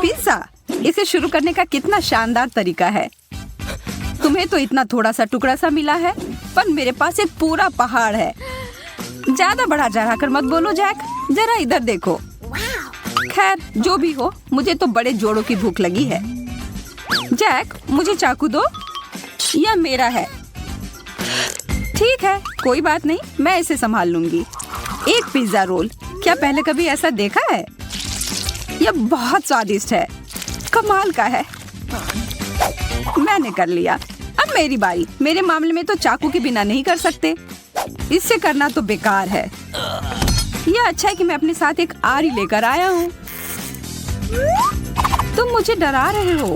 Pizza, इसे शुरू करने का कितना शानदार तरीका है। तुम्हें तो इतना थोड़ा सा टुकड़ा सा मिला है, पर मेरे पास एक पूरा पहाड़ है। ज्यादा बढ़ा चढ़ा कर मत बोलो जैक, जरा इधर देखो। खैर जो भी हो, मुझे तो बड़े जोड़ों की भूख लगी है। जैक, मुझे चाकू दो, यह मेरा है। ठीक है, कोई बात नहीं, मैं इसे संभाल लूंगी। एक पिज्जा रोल, क्या पहले कभी ऐसा देखा है? यह बहुत स्वादिष्ट है, कमाल का है। मैंने कर लिया, अब मेरी बारी। मेरे मामले में तो चाकू के बिना नहीं कर सकते, इससे करना तो बेकार है। यह अच्छा है कि मैं अपने साथ एक आरी लेकर आया हूँ। तुम मुझे डरा रहे हो।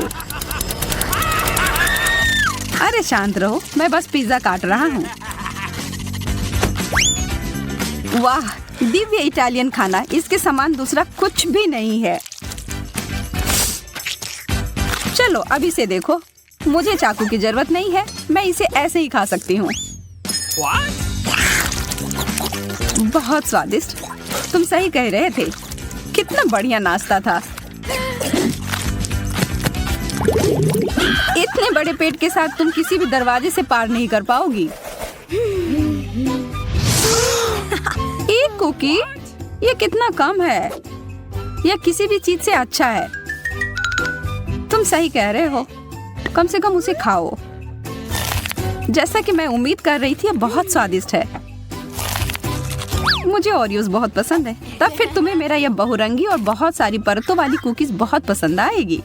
अरे शांत रहो, मैं बस पिज्जा काट रहा हूँ। वाह, दिव्य इटालियन खाना, इसके समान दूसरा कुछ भी नहीं है। चलो अब इसे देखो, मुझे चाकू की जरूरत नहीं है, मैं इसे ऐसे ही खा सकती हूँ। बहुत स्वादिष्ट, तुम सही कह रहे थे, कितना बढ़िया नाश्ता था। इतने बड़े पेट के साथ तुम किसी भी दरवाजे से पार नहीं कर पाओगी। एक कुकी, ये कितना कम है। यह किसी भी चीज से अच्छा है। तुम सही कह रहे हो, कम से कम उसे खाओ। जैसा कि मैं उम्मीद कर रही थी, यह बहुत स्वादिष्ट है। मुझे ओरियोज बहुत पसंद है, तब फिर तुम्हें मेरा यह बहुरंगी और बहुत सारी परतों वाली कुकीज बहुत पसंद आएगी।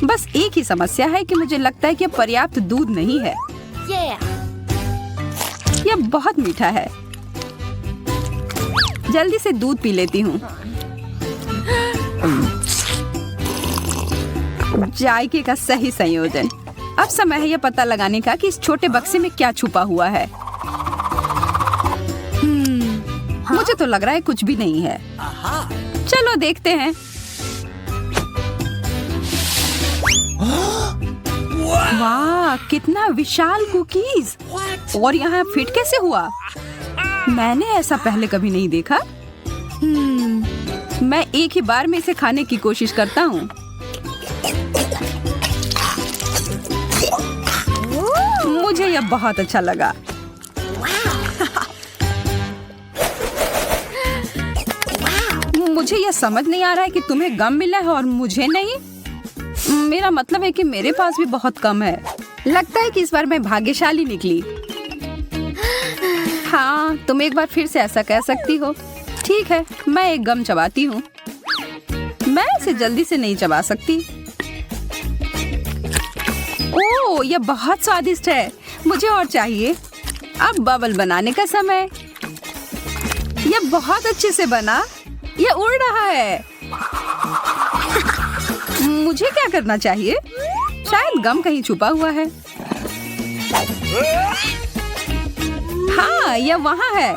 बस एक ही समस्या है कि मुझे लगता है कि यह पर्याप्त दूध नहीं है। यह बहुत मीठा है, जल्दी से दूध पी लेती हूँ। जायके का सही संयोजन। अब समय है यह पता लगाने का कि इस छोटे बक्से में क्या छुपा हुआ है। मुझे तो लग रहा है कुछ भी नहीं है। चलो देखते हैं। वाह, कितना विशाल कुकीज! और यहाँ फिट कैसे हुआ? मैंने ऐसा पहले कभी नहीं देखा। मैं एक ही बार में इसे खाने की कोशिश करता हूँ। मुझे यह बहुत अच्छा लगा। मुझे यह समझ नहीं आ रहा है कि तुम्हें गम मिला है और मुझे नहीं। मेरा मतलब है कि मेरे पास भी बहुत कम है। लगता है कि इस बार मैं भाग्यशाली निकली। हाँ, तुम एक बार फिर से ऐसा कह सकती हो। ठीक है, मैं एक गम चबाती हूँ। मैं इसे जल्दी से नहीं चबा सकती। ओह, यह बहुत स्वादिष्ट है, मुझे और चाहिए। अब बबल बनाने का समय। यह बहुत अच्छे से बना, यह उड़ रहा है। मुझे क्या करना चाहिए? शायद गम कहीं छुपा हुआ है। हाँ, यह वहाँ है।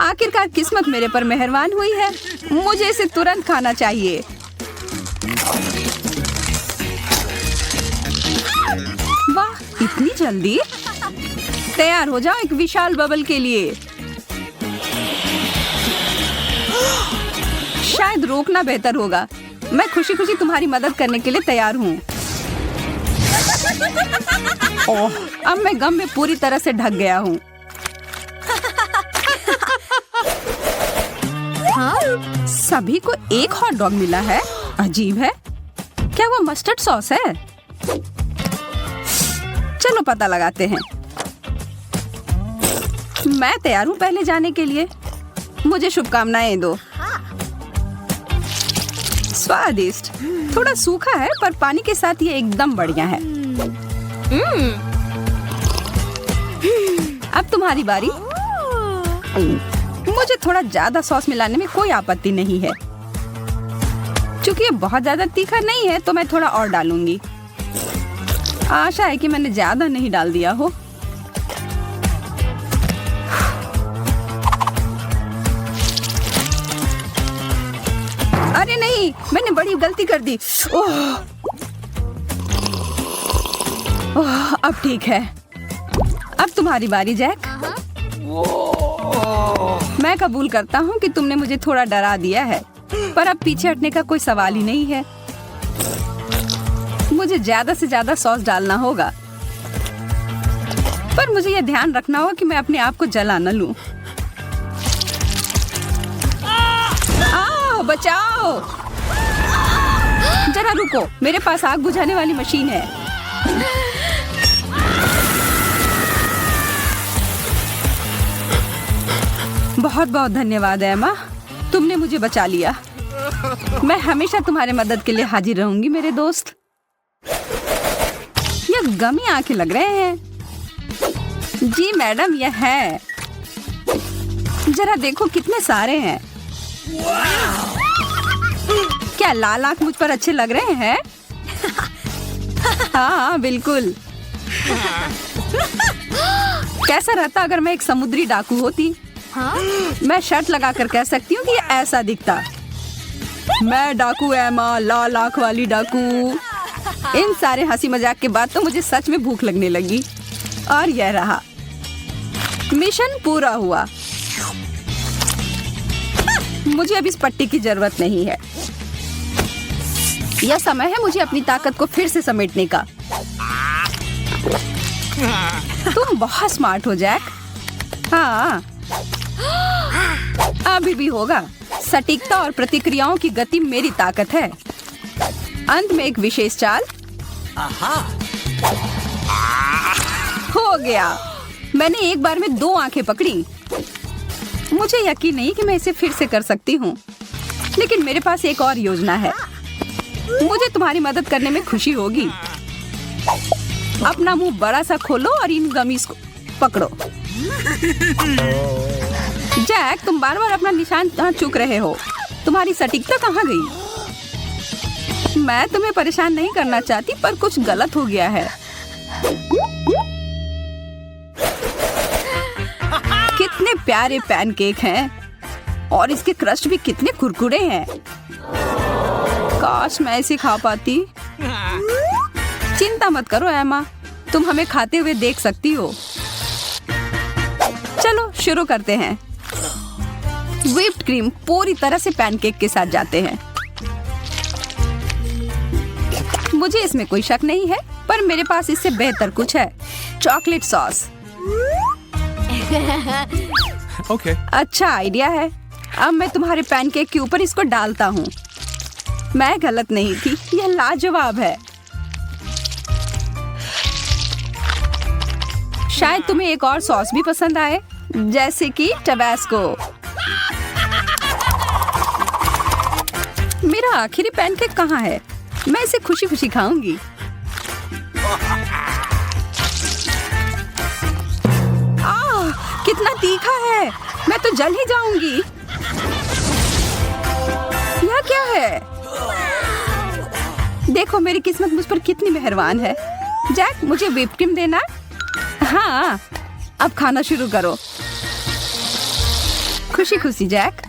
आखिरकार किस्मत मेरे पर मेहरबान हुई है। मुझे इसे तुरंत खाना चाहिए। वाह, इतनी जल्दी! तैयार हो जाओ एक विशाल बबल के लिए। शायद रोकना बेहतर होगा। मैं खुशी खुशी तुम्हारी मदद करने के लिए तैयार हूँ। ओह, अब मैं गम में पूरी तरह से ढक गया हूँ। हाँ? सभी को एक हॉट डॉग मिला है, अजीब है। क्या वो मस्टर्ड सॉस है? चलो पता लगाते हैं। मैं तैयार हूँ पहले जाने के लिए। मुझे शुभकामनाएं दो। स्वादिष्ट, थोड़ा सूखा है पर पानी के साथ ये एकदम बढ़िया है। अब तुम्हारी बारी। मुझे थोड़ा ज्यादा सॉस मिलाने में कोई आपत्ति नहीं है। क्योंकि ये बहुत ज्यादा तीखा नहीं है तो मैं थोड़ा और डालूंगी। आशा है कि मैंने ज्यादा नहीं डाल दिया हो। अरे नहीं, मैंने बड़ी गलती कर दी। ओह, अब ठीक है। अब तुम्हारी बारी जैक। मैं कबूल करता हूँ कि तुमने मुझे थोड़ा डरा दिया है, पर अब पीछे हटने का कोई सवाल ही नहीं है। मुझे ज्यादा से ज्यादा सॉस डालना होगा, पर मुझे यह ध्यान रखना होगा कि मैं अपने आप को जला न लूं। आओ, बचाओ! जरा रुको, मेरे पास आग बुझाने वाली मशीन है। बहुत बहुत धन्यवाद एमा, तुमने मुझे बचा लिया। मैं हमेशा तुम्हारे मदद के लिए हाजिर रहूंगी मेरे दोस्त। यह गमी आंखें लग रहे हैं। जी मैडम, यह है। जरा देखो कितने सारे हैं। क्या लाल आंख मुझ पर अच्छे लग रहे हैं? हाँ बिल्कुल। कैसा रहता अगर मैं एक समुद्री डाकू होती? मैं शर्ट लगाकर कह सकती हूँ कि ये ऐसा दिखता। मैं डाकू एमा, लाल आंख वाली डाकू। इन सारे हंसी मजाक के बाद तो मुझे सच में भूख लगने लगी। और यह रहा, मिशन पूरा हुआ। मुझे अब इस पट्टी की जरूरत नहीं है। यह समय है मुझे अपनी ताकत को फिर से समेटने का। तुम बहुत स्मार्ट हो जैक। हाँ, अभी भी होगा। सटीकता और प्रतिक्रियाओं की गति मेरी ताकत है। अंत में एक विशेष चाल। हो गया। मैंने एक बार में 2 आंखें पकड़ी। मुझे यकीन नहीं कि मैं इसे फिर से कर सकती हूँ, लेकिन मेरे पास एक और योजना है। मुझे तुम्हारी मदद करने में खुशी होगी। अपना मुंह बड़ा सा खोलो और इन गमीज को पकड़ो। जैक, तुम बार बार अपना निशान चूक रहे हो। तुम्हारी सटीकता कहाँ गई? मैं तुम्हें परेशान नहीं करना चाहती, पर कुछ गलत हो गया है। कितने प्यारे पैनकेक हैं और इसके क्रस्ट भी कितने कुरकुरे हैं। काश मैं इसे खा पाती। चिंता मत करो एमा, तुम हमें खाते हुए देख सकती हो। चलो शुरू करते हैं। व्हिप्ड क्रीम पूरी तरह से पैनकेक के साथ जाते हैं। मुझे इसमें कोई शक नहीं है, पर मेरे पास इससे बेहतर कुछ है। Chocolate sauce. Okay. अच्छा आइडिया है। अब मैं तुम्हारे पैनकेक के ऊपर इसको डालता हूँ। मैं गलत नहीं थी, यह लाजवाब है। शायद तुम्हें एक और सॉस भी पसंद आए, जैसे कि टबैस्को। मेरा आखिरी पैनकेक कहाँ है? मैं इसे खुशी खुशी खाऊंगी। कितना तीखा है, मैं तो जल ही जाऊंगी। यह क्या है? देखो मेरी किस्मत मुझ पर कितनी मेहरबान है। जैक, मुझे व्हिप क्रीम देना। हाँ, अब खाना शुरू करो। खुशी खुशी जैक।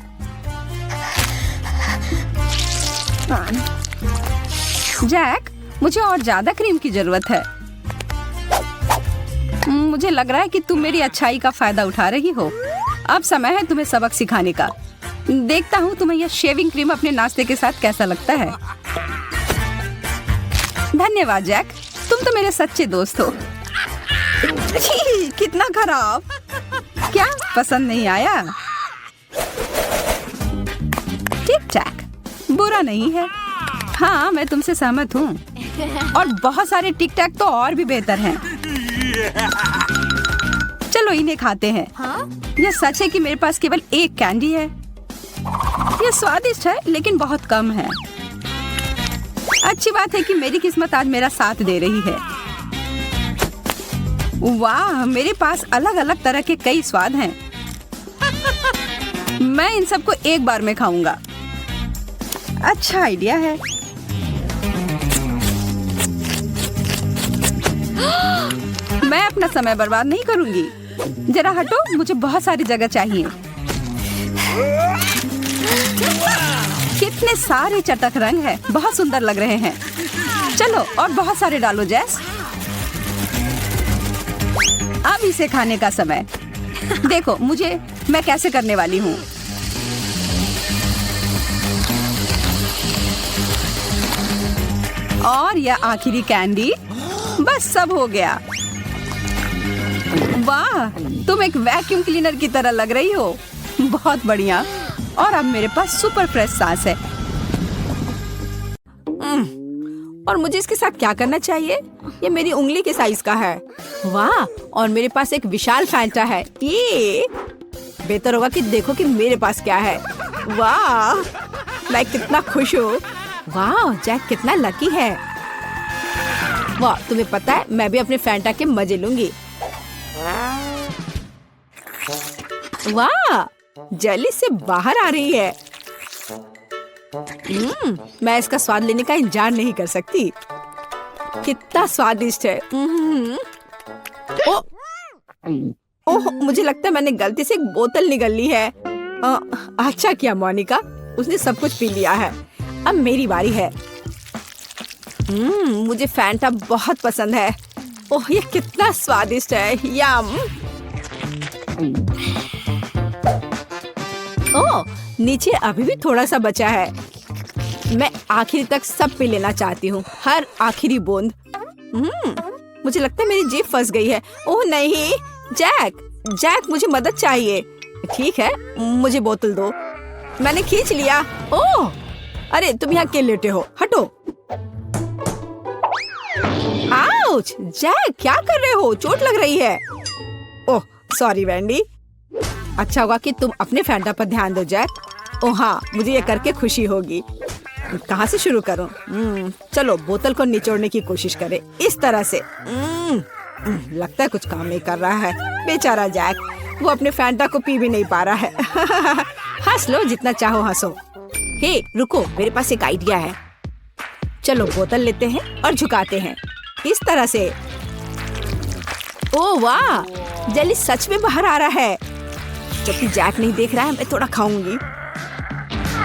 जैक, मुझे और ज्यादा क्रीम की जरूरत है। मुझे लग रहा है कि तुम मेरी अच्छाई का फायदा उठा रही हो। अब समय है तुम्हें सबक सिखाने का। देखता हूँ तुम्हें यह शेविंग क्रीम अपने नाश्ते के साथ कैसा लगता है। धन्यवाद जैक, तुम तो मेरे सच्चे दोस्त हो। छी, कितना खराब। क्या पसंद नहीं आया? ठीक ठाक, बुरा नहीं है। हाँ, मैं तुमसे सहमत हूँ। और बहुत सारे टिक टैक तो और भी बेहतर हैं। चलो इन्हें खाते हैं। यह सच है कि मेरे पास केवल एक कैंडी है। यह स्वादिष्ट है, लेकिन बहुत कम है। अच्छी बात है कि मेरी किस्मत आज मेरा साथ दे रही है। वाह, मेरे पास अलग अलग तरह के कई स्वाद हैं। मैं इन सबको एक बार में खाऊंगा। अच्छा आइडिया है। मैं अपना समय बर्बाद नहीं करूंगी। जरा हटो, मुझे बहुत सारी जगह चाहिए। कितने सारे चटक रंग हैं, बहुत सुंदर लग रहे हैं। चलो और बहुत सारे डालो जैस। अब इसे खाने का समय। देखो मैं कैसे करने वाली हूँ। और यह आखिरी कैंडी। बस सब हो गया। वाह, तुम एक वैक्यूम क्लीनर की तरह लग रही हो। बहुत बढ़िया। और अब मेरे पास सुपर फ्रेश सांस है। और मुझे इसके साथ क्या करना चाहिए? ये मेरी उंगली के साइज का है। वाह, और मेरे पास एक विशाल फैंटा है। ये बेहतर होगा कि देखो कि मेरे पास क्या है। वाह, मैं कितना खुश हूँ। वाह, जैक कितना लकी है। वाह, तुम्हें पता है मैं भी अपने फैंटा के मजे लूंगी। वाह, जेली से बाहर आ रही है। मैं इसका स्वाद लेने का इंतजार नहीं कर सकती। कितना स्वादिष्ट है। ओह, मुझे लगता है मैंने गलती से एक बोतल निगल ली है। अच्छा किया मोनिका, उसने सब कुछ पी लिया है। अब मेरी बारी है। मुझे फैंटा बहुत पसंद है। ओह, ये कितना स्वादिष्ट है। यम। ओह, नीचे अभी भी थोड़ा सा बचा है। मैं आखिर तक सब पी लेना चाहती हूँ, हर आखिरी बूंद। मुझे लगता है मेरी जीभ फंस गई है। ओह नहीं, जैक मुझे मदद चाहिए। ठीक है, मुझे बोतल दो। मैंने खींच लिया। ओह, अरे तुम यहाँ क्यों लेटे हो? हटो। आउच! जैक क्या कर रहे हो? चोट लग रही है। Oh sorry Vendée. अच्छा होगा कि तुम अपने फैंटा पर ध्यान दो जैक। ओह हाँ, मुझे ये करके खुशी होगी। कहाँ से शुरू करूं? चलो बोतल को निचोड़ने की कोशिश करें, इस तरह से। लगता है कुछ काम नहीं कर रहा है। बेचारा जैक, वो अपने फैंटा को पी भी नहीं पा रहा है। हंस लो जितना चाहो हंसो। हे रुको, मेरे पास एक आइडिया है। चलो बोतल लेते हैं और झुकाते हैं, इस तरह से। ओह वाह, जेली सच में बाहर आ रहा है। जबकि जैक नहीं देख रहा है, मैं थोड़ा खाऊंगी।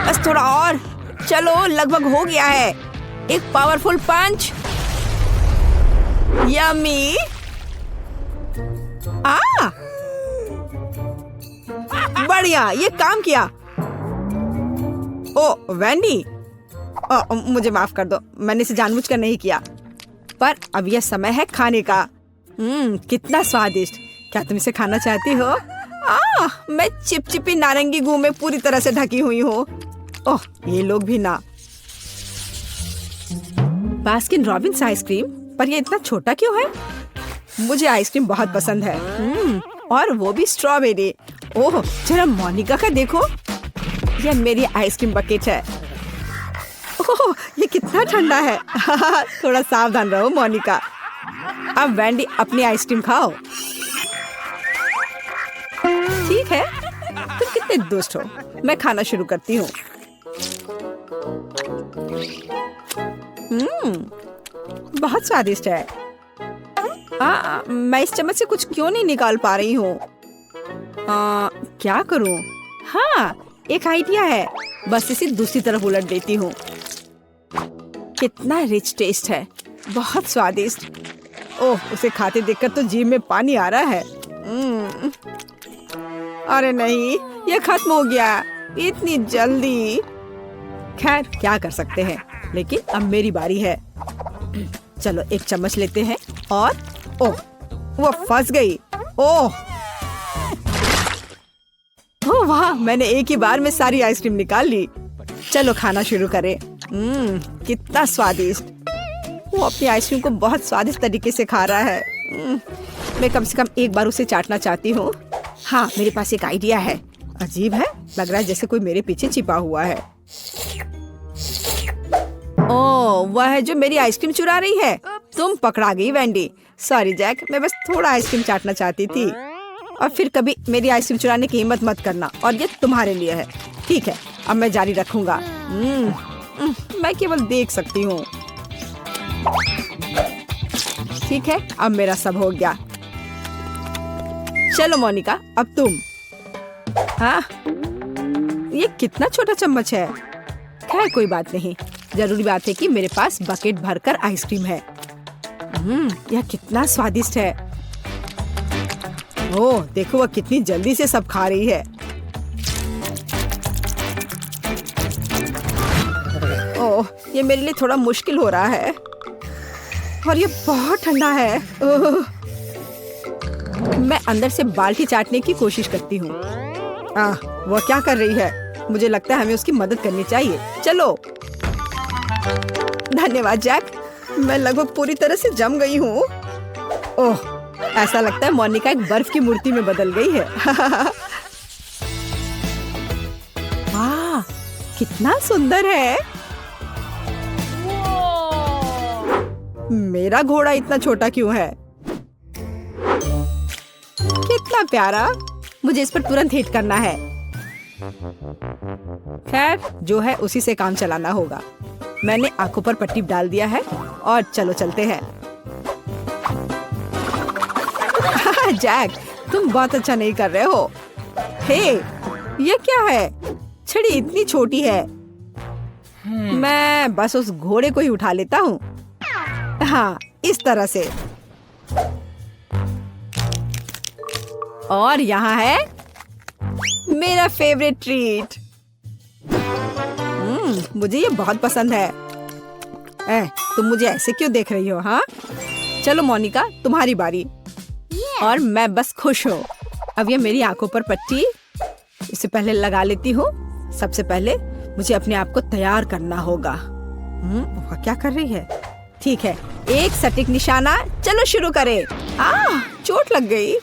बस थोड़ा और। चलो, लगभग हो गया है। एक पावरफुल पंच। यम्मी। बढ़िया, ये काम किया। ओ वैंडी, मुझे माफ कर दो, मैंने इसे जानबूझकर नहीं किया। पर अब यह समय है खाने का। कितना स्वादिष्ट। क्या तुम इसे खाना चाहती हो? मैं चिपचिपी नारंगी गू में पूरी तरह से ढकी हुई हूँ। ओह, ये लोग भी ना। बास्किन रॉबिन्स आइसक्रीम, पर ये इतना छोटा क्यों है? मुझे आइसक्रीम बहुत पसंद है। और वो भी स्ट्रॉबेरी। ओह, जरा मोनिका का देखो, यह मेरी आइसक्रीम बकेट है। ओह, ये कितना ठंडा है। थोड़ा सावधान रहो मोनिका। अब वैंडी अपनी आइसक्रीम खाओ। ठीक है, तुम कितने दुष्ट हो। मैं खाना शुरू करती हूँ। बहुत स्वादिष्ट है। मैं इस चम्मच से कुछ क्यों नहीं निकाल पा रही हूँ? क्या करूँ? हाँ, एक आइडिया है। बस इसे दूसरी तरफ उलट देती हूँ। कितना रिच टेस्ट है, बहुत स्वादिष्ट। ओह, उसे खाते देखकर तो जीभ में पानी आ रहा है। अरे नहीं, ये खत्म हो गया इतनी जल्दी। खैर क्या कर सकते हैं, लेकिन अब मेरी बारी है। चलो एक चम्मच लेते हैं और ओह, वो फंस गई। ओह वाह, मैंने एक ही बार में सारी आइसक्रीम निकाल ली। चलो खाना शुरू करें। कितना स्वादिष्ट। वो अपनी आइसक्रीम को बहुत स्वादिष्ट तरीके से खा रहा है। मैं कम से कम एक बार उसे चाटना चाहती हूँ। हाँ, मेरे पास एक आइडिया है। अजीब है, लग रहा है जैसे कोई मेरे पीछे छिपा हुआ है। ओह, वह है जो मेरी आइसक्रीम चुरा रही है। तुम पकड़ा गई वैंडी। सॉरी जैक, मैं बस थोड़ा आइसक्रीम चाटना चाहती थी। और फिर कभी मेरी आइसक्रीम चुराने की हिम्मत मत करना, और ये तुम्हारे लिए है। ठीक है, अब मैं जारी रखूंगा। मैं केवल देख सकती हूँ। ठीक है, अब मेरा सब हो गया। चलो मोनिका, अब तुम। हाँ, ये कितना छोटा चम्मच है। खैर कोई बात नहीं, जरूरी बात है कि मेरे पास बकेट भरकर आइसक्रीम है। यह कितना स्वादिष्ट है। ओह देखो, वह कितनी जल्दी से सब खा रही है। ओह, ये मेरे लिए थोड़ा मुश्किल हो रहा है। और ये बहुत ठंडा है। मैं अंदर से बाल्टी चाटने की कोशिश करती हूँ। वो क्या कर रही है? मुझे लगता है हमें उसकी मदद करनी चाहिए। चलो। धन्यवाद जैक। मैं लगभग पूरी तरह से जम गई हूँ। ओह, ऐसा लगता है मोनिका एक बर्फ की मूर्ति में बदल गई है। वाह, कितना सुंदर है। मेरा घोड़ा इतना छोटा क्यों है? कितना प्यारा। मुझे इस पर तुरंत हिट करना है। खैर, जो है उसी से काम चलाना होगा। मैंने आंखों पर पट्टी डाल दिया है और चलो चलते हैं। जैक, तुम बहुत अच्छा नहीं कर रहे हो। हे, ये क्या है? छड़ी इतनी छोटी है। मैं बस उस घोड़े को ही उठा लेता हूँ। हाँ, इस तरह से। और यहाँ है मेरा फेवरेट ट्रीट। मुझे ये बहुत पसंद है। तुम मुझे ऐसे क्यों देख रही हो? हाँ, चलो मोनिका, तुम्हारी बारी। और मैं बस खुश हूँ। अब ये मेरी आंखों पर पट्टी इससे पहले लगा लेती हूँ। सबसे पहले मुझे अपने आप को तैयार करना होगा। वह क्या कर रही है? ठीक है, एक सटीक निशाना। चलो शुरू करें। चोट लग गई।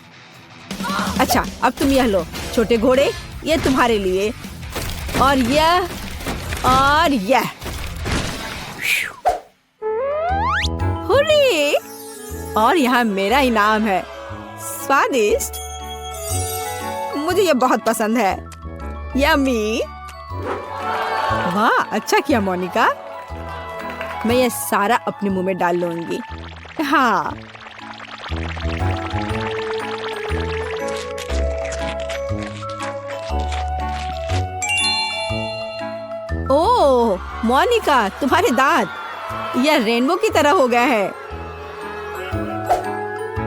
अच्छा, अब तुम यह लो छोटे घोड़े, ये तुम्हारे लिए। और यह और यह। हुर्रे! और यहाँ मेरा इनाम है। स्वादिष्ट। मुझे ये बहुत पसंद है। यम्मी। वाह, अच्छा किया मोनिका। मैं ये सारा अपने मुंह में डाल लूंगी। हाँ। ओह, मोनिका, तुम्हारे दांत यह रेनबो की तरह हो गया है।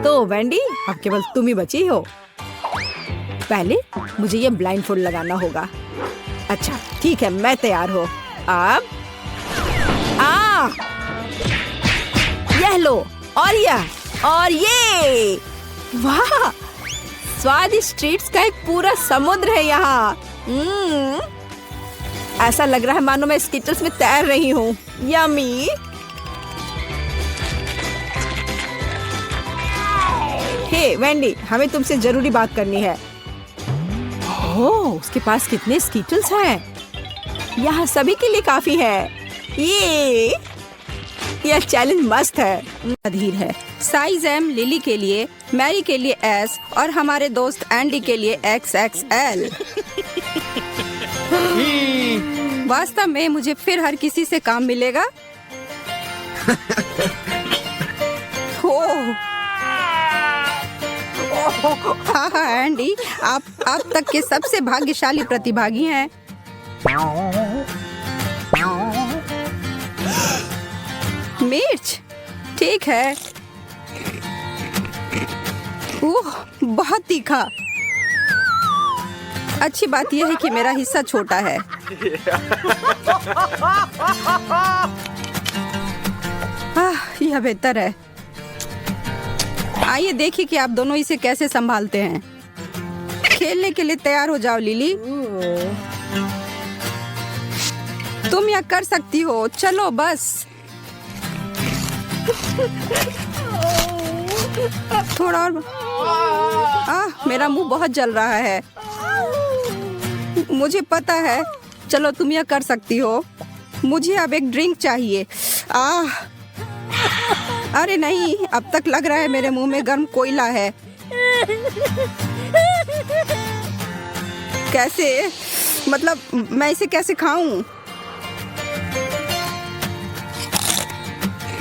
तो वेंडी, अब केवल तुम ही बची हो। पहले मुझे ये ब्लाइंडफोल्ड लगाना होगा। अच्छा, ठीक है, मैं तैयार हूँ। अब यह लो, और यह और ये। वाह, स्वादिष्ट ट्रीट्स का एक पूरा समुद्र है यहाँ। ऐसा लग रहा है मानो मैं स्कीटर्स में तैर रही हूँ। यम्मी। हे वेंडी, हमें तुमसे जरूरी बात करनी है। ओह, उसके पास कितने स्कीटल्स हैं। यहाँ सभी के लिए काफी है। यह चैलेंज मस्त है। अधीर है। साइज एम लिली के लिए, मैरी के लिए एस और हमारे दोस्त एंडी के लिए XXL। वास्तव में मुझे फिर हर किसी से काम मिलेगा। हाँ, एंडी, आप अब तक के सबसे भाग्यशाली प्रतिभागी हैं। मिर्च, ठीक है। बहुत तीखा। अच्छी बात यह है कि मेरा हिस्सा छोटा है। यह बेहतर है। आइए देखिए कि आप दोनों इसे कैसे संभालते हैं। खेलने के लिए तैयार हो जाओ लिली। तुम यह कर सकती हो। चलो बस। थोड़ा और। मेरा मुंह बहुत जल रहा है। मुझे पता है। चलो तुम यह कर सकती हो। मुझे अब एक ड्रिंक चाहिए। अरे नहीं, अब तक लग रहा है मेरे मुंह में गर्म कोयला है। कैसे? मतलब मैं इसे कैसे खाऊं?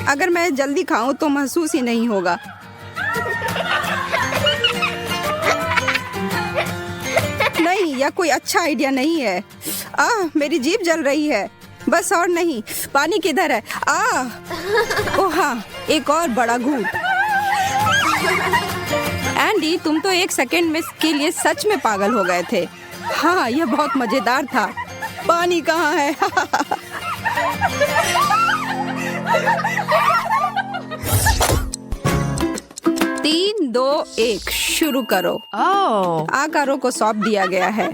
अगर मैं जल्दी खाऊं तो महसूस ही नहीं होगा। नहीं, यह कोई अच्छा आइडिया नहीं है। मेरी जीभ जल रही है। बस और नहीं। पानी किधर है? ओह हाँ, एक और बड़ा घूंट। एंडी, तुम तो एक सेकंड में के लिए सच में पागल हो गए थे। हाँ, यह बहुत मजेदार था। पानी कहाँ है? 1 शुरू करो। आकारों को सौंप दिया गया है।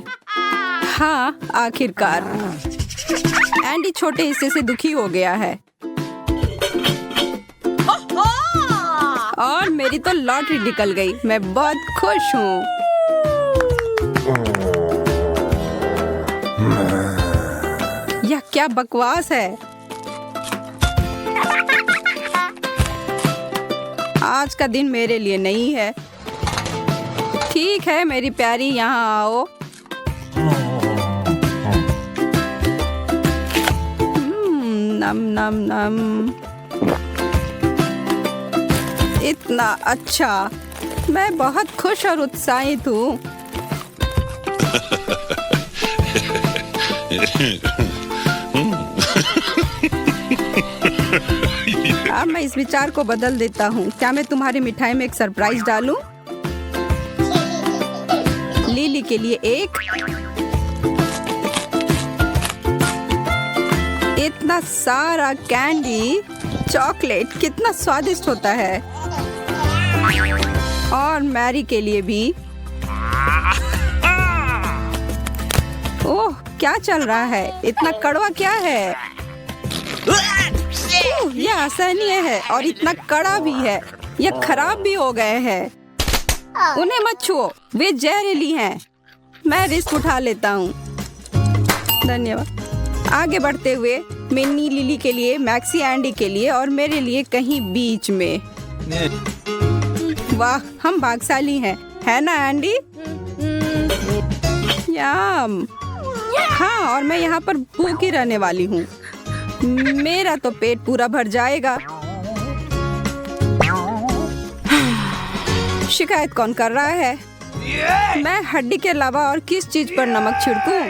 हाँ, आखिरकार एंडी छोटे हिस्से से दुखी हो गया है। और मेरी तो लॉटरी निकल गई। मैं बहुत खुश हूँ। यह क्या बकवास है। आज का दिन मेरे लिए नहीं है। ठीक है मेरी प्यारी, यहाँ आओ। नम नम नम। इतना अच्छा। मैं बहुत खुश और उत्साहित हूँ। अब मैं इस विचार को बदल देता हूँ। क्या मैं तुम्हारी मिठाई में एक सरप्राइज डालूं? लिली के लिए 1। इतना सारा कैंडी, चॉकलेट कितना स्वादिष्ट होता है। और मैरी के लिए भी। ओह, क्या चल रहा है? इतना कड़वा क्या है? यह असहनीय है और इतना कड़ा भी है। यह खराब भी हो गए हैं। उन्हें मत छुओ, वे जहरीली हैं। मैं रिस्क उठा लेता हूँ। धन्यवाद। आगे बढ़ते हुए मिन्नी लिली के लिए, मैक्सी एंडी के लिए और मेरे लिए कहीं बीच में। वाह, हम भाग्यशाली हैं, है ना एंडी? याम। हाँ, और मैं यहाँ पर भूखी रहने वाली हूँ। मेरा तो पेट पूरा भर जाएगा। शिकायत कौन कर रहा है? मैं हड्डी के अलावा और किस चीज पर नमक छिड़कूं?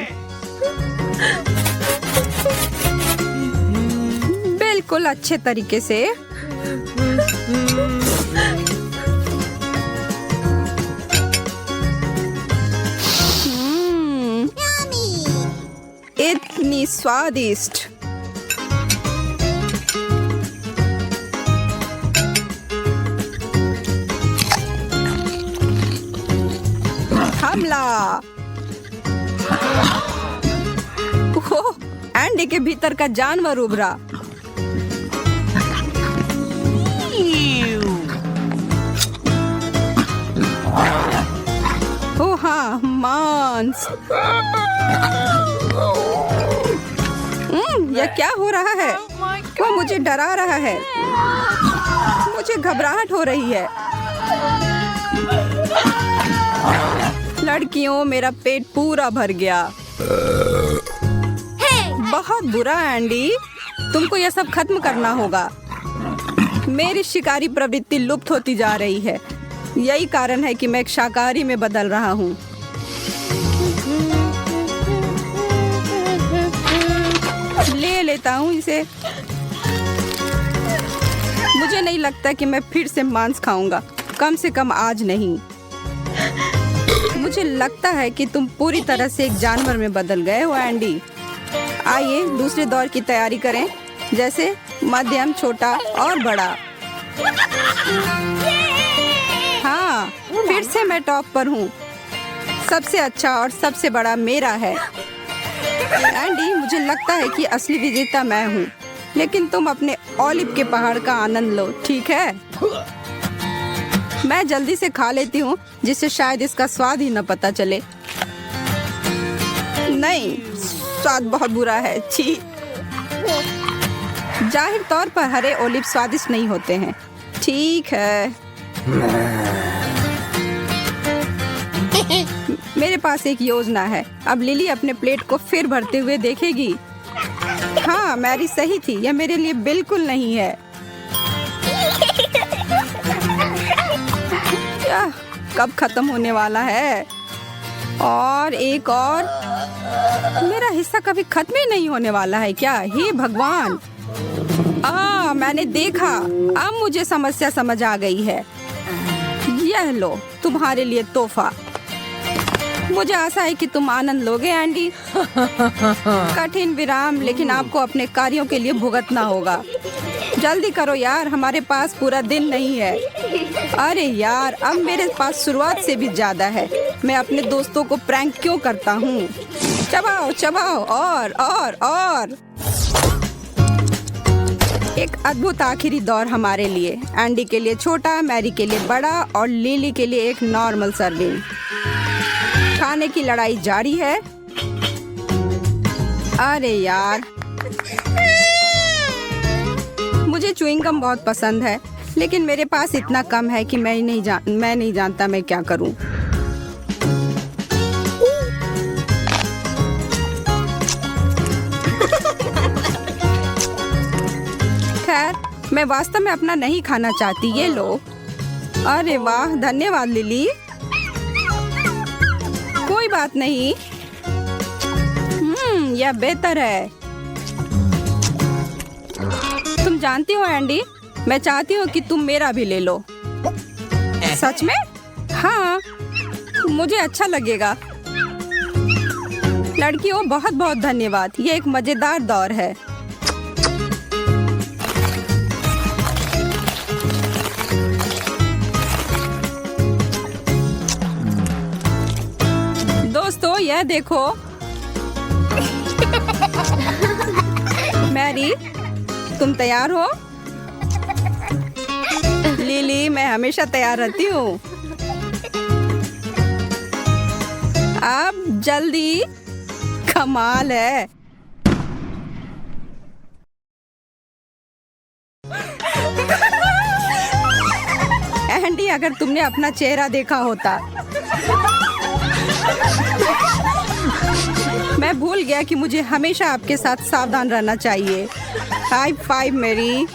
बिल्कुल अच्छे तरीके से। इतनी स्वादिष्ट। हमला। ओह, एंडी के भीतर का जानवर उभरा। ओह हाँ, मांस। यह क्या हो रहा है? वो मुझे डरा रहा है। मुझे घबराहट हो रही है। लड़कियों, मेरा पेट पूरा भर गया। बहुत बुरा एंडी, तुमको यह सब खत्म करना होगा। मेरी शिकारी प्रवृत्ति लुप्त होती जा रही है। यही कारण है कि मैं एक शाकाहारी में बदल रहा हूँ। ले लेता हूँ इसे। मुझे नहीं लगता कि मैं फिर से मांस खाऊंगा, कम से कम आज नहीं। मुझे लगता है कि तुम पूरी तरह से एक जानवर में बदल गए हो एंडी। आइए दूसरे दौर की तैयारी करें, जैसे मध्यम, छोटा और बड़ा। हाँ, फिर से मैं टॉप पर हूँ। सबसे अच्छा और सबसे बड़ा मेरा है। एंडी, मुझे लगता है कि असली विजेता मैं हूँ, लेकिन तुम अपने ओलिव के पहाड़ का आनंद लो, ठीक है? मैं जल्दी से खा लेती हूँ, जिससे शायद इसका स्वाद ही न पता चले। नहीं, स्वाद बहुत बुरा है। छी। जाहिर तौर पर हरे ओलिव स्वादिष्ट नहीं होते हैं। ठीक है। मेरे पास एक योजना है। अब लिली अपने प्लेट को फिर भरते हुए देखेगी। हाँ, मैरी सही थी। यह मेरे लिए बिल्कुल नहीं है। यह कब खत्म होने वाला है? और एक और। मेरा हिस्सा कभी खत्म ही नहीं होने वाला है क्या? हे भगवान। मैंने देखा। अब मुझे समस्या समझ आ गई है। यह लो, तुम्हारे लिए तोहफा। मुझे आशा है कि तुम आनंद लोगे एंडी। कठिन विराम, लेकिन आपको अपने कार्यों के लिए भुगतना होगा। जल्दी करो यार, हमारे पास पूरा दिन नहीं है। अरे यार, अब मेरे पास शुरुआत से भी ज्यादा है। मैं अपने दोस्तों को प्रैंक क्यों करता हूँ? चबाओ चबाओ और। एक अद्भुत आखिरी दौर हमारे लिए। एंडी के लिए छोटा, मैरी के लिए बड़ा और लिली के लिए एक नॉर्मल सर्विंग। खाने की लड़ाई जारी है। अरे यार, मुझे च्युइंग गम बहुत पसंद है, लेकिन मेरे पास इतना कम है कि मैं नहीं जानता मैं क्या करूं। खैर, मैं वास्तव में अपना नहीं खाना चाहती। ये लो। अरे वाह, धन्यवाद लिली। कोई बात नहीं। यह बेहतर है। तुम जानती हो एंडी, मैं चाहती हूँ कि तुम मेरा भी ले लो। सच में? हाँ, मुझे अच्छा लगेगा। लड़कियों, बहुत बहुत धन्यवाद। ये एक मजेदार दौर है। दोस्तों, यह देखो। मैरी, तुम तैयार हो? लिली, मैं हमेशा तैयार रहती हूँ। अब जल्दी। कमाल है। एंडी, अगर तुमने अपना चेहरा देखा होता। मैं भूल गया कि मुझे हमेशा आपके साथ सावधान रहना चाहिए। हाई फाइव मेरी।